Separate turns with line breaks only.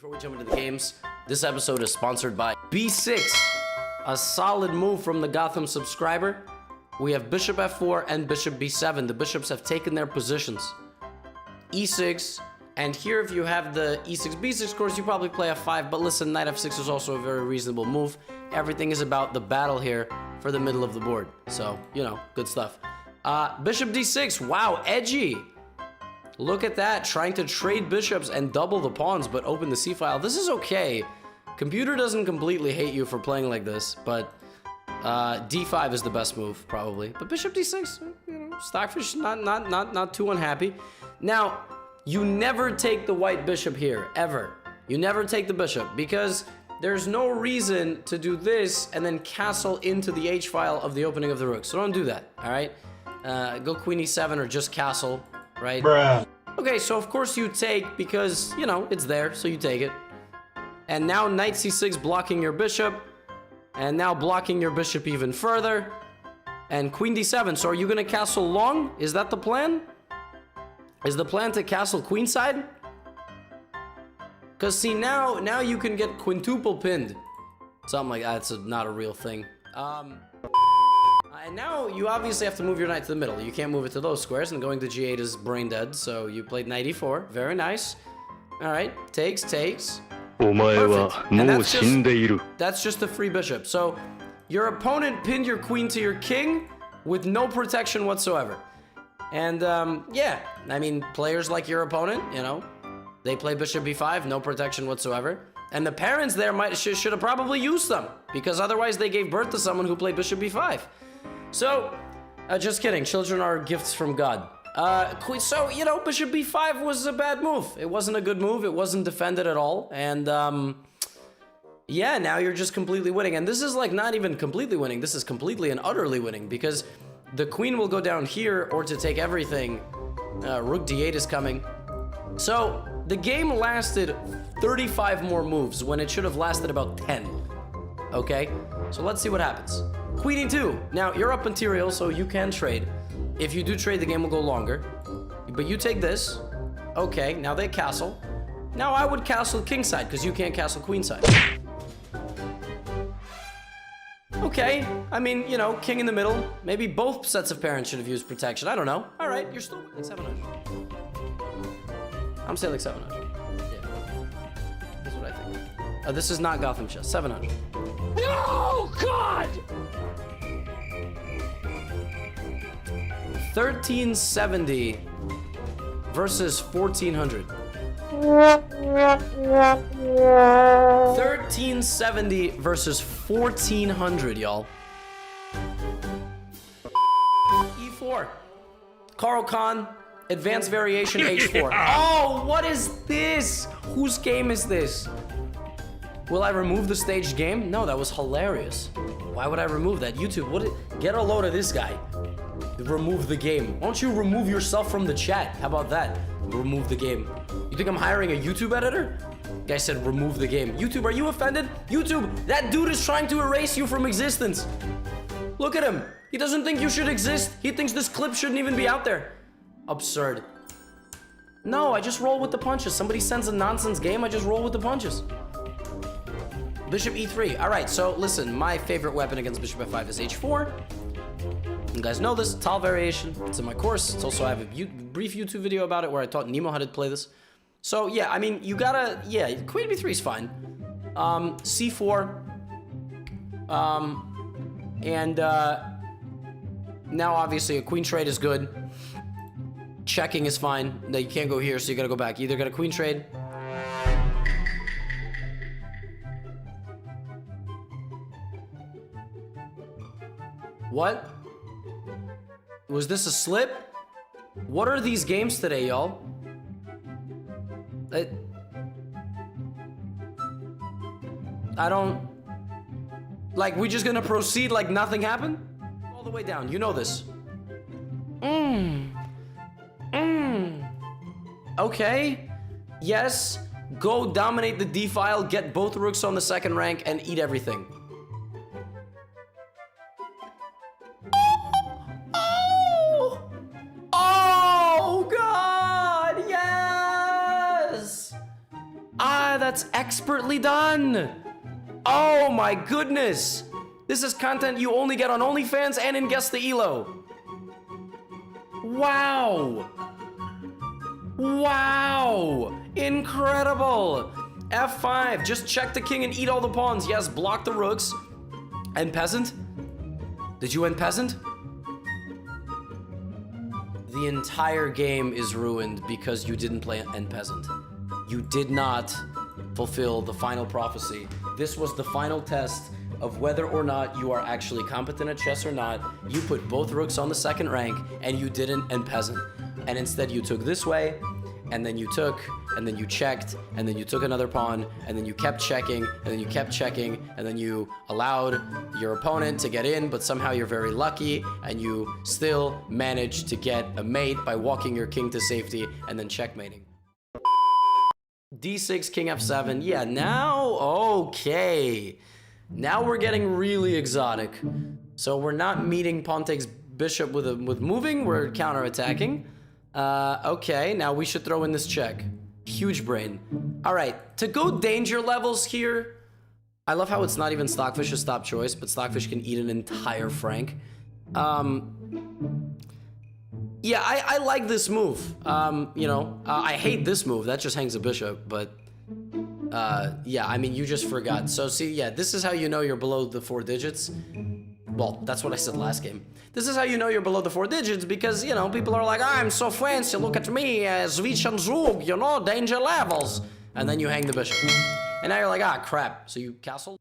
Before we jump into the games, this episode is sponsored by B6, a solid move from the Gotham subscriber. We have bishop f4 and bishop b7. The bishops have taken their positions. e6, and here if you have the e6, b6 course, you probably play f5, but listen, knight f6 is also a very reasonable move. Everything is about the battle here for the middle of the board. So, you know, good stuff. Bishop d6, wow, edgy. Look at that, trying to trade bishops and double the pawns, but open the c-file. This is okay. Computer doesn't completely hate you for playing like this, but d5 is the best move, probably. But bishop d6, you know, Stockfish not too unhappy. Now, you never take the white bishop here, ever. You never take the bishop, because there's no reason to do this and then castle into the h-file of the opening of the rook. So don't do that, all right? Go queen e7 or just castle, right?
Bruh.
Okay, so of course you take because, you know, it's there, so you take it. And now knight c6 blocking your bishop. And now blocking your bishop even further. And queen d7. So are you going to castle long? Is that the plan? Is the plan to castle queenside? Because see, now you can get quintuple pinned. Something like that's not a real thing. And now you obviously have to move your knight to the middle. You can't move it to those squares, and going to g8 is brain dead. So you played knight e4. Very nice. All right, takes. Perfect. And that's just a free bishop. So your opponent pinned your queen to your king with no protection whatsoever. And yeah, I mean, players like your opponent, you know, they play bishop b5, no protection whatsoever. And the parents there should have probably used them, because otherwise they gave birth to someone who played bishop b5. So, just kidding. Children are gifts from God. So, you know, bishop b5 was a bad move. It wasn't a good move. It wasn't defended at all. And, yeah, now you're just completely winning. And this is, like, not even completely winning. This is completely and utterly winning, because the queen will go down here, or to take everything, rook d8 is coming. So, the game lasted 35 more moves when it should have lasted about 10. Okay? So, let's see what happens. Queen e2. Now, you're up material, so you can trade. If you do trade, the game will go longer. But you take this. Okay, now they castle. Now I would castle kingside, because you can't castle queenside. Okay, I mean, you know, king in the middle. Maybe both sets of parents should have used protection. I don't know. All right, you're still like 700. I'm saying like 700. Yeah. That's what I think. This is not Gotham chess. 700.
No, God!
1370 versus 1400. 1370 versus 1400, y'all. E4. Carl Khan, advanced variation H4. Oh, what is this? Whose game is this? Will I remove the staged game? No, that was hilarious. Why would I remove that? YouTube, get a load of this guy. Remove the game. Why don't you remove yourself from the chat? How about that? Remove the game. You think I'm hiring a YouTube editor? Guy said remove the game. YouTube, are you offended? YouTube, that dude is trying to erase you from existence. Look at him. He doesn't think you should exist. He thinks this clip shouldn't even be out there. Absurd. No, I just roll with the punches. Somebody sends a nonsense game, I just roll with the punches. Bishop e3. All right, so listen, my favorite weapon against bishop f5 is h4. You guys know this, tall variation. It's in my course. It's also, I have a brief YouTube video about it where I taught Nemo how to play this. So yeah, I mean, you gotta, yeah, queen b3 is fine. c4. Now obviously a queen trade is good. Checking is fine. No, you can't go here, so you gotta go back. You either got a queen trade. What? Was this a slip? What are these games today, y'all? I don't... Like, we just gonna proceed like nothing happened? All the way down, you know this. Okay. Yes. Go dominate the d-file, get both rooks on the second rank, and eat everything. that's expertly done. Oh my goodness. This is content you only get on OnlyFans and in Guess the Elo. Wow. Wow. Incredible. F5. Just check the king and eat all the pawns. Yes, block the rooks. End peasant? Did you end peasant? The entire game is ruined because you didn't play end peasant. You did not fulfill the final prophecy. This was the final test of whether or not you are actually competent at chess or not. You put both rooks on the second rank and you didn't end peasant. And instead you took this way, and then you took, and then you checked, and then you took another pawn, and then you kept checking, and then you kept checking, and then you allowed your opponent to get in, but somehow you're very lucky, and you still managed to get a mate by walking your king to safety, and then checkmating. D6, king f7. Yeah, now, okay. Now we're getting really exotic. So we're not meeting pawn takes bishop with moving, we're counterattacking. Okay, now we should throw in this check. Huge brain. All right, to go danger levels here, I love how it's not even Stockfish's top choice, but Stockfish can eat an entire frank. Yeah, I like this move. You know, I hate this move. That just hangs a bishop, but yeah, I mean, you just forgot. So see, yeah, this is how you know you're below the 4 digits. Well, that's what I said last game. This is how you know you're below the 4 digits because, you know, people are like, I'm so fancy, look at me, Zwitsch and Zug, you know, danger levels. And then you hang the bishop. And now you're like, ah, crap. So you castle?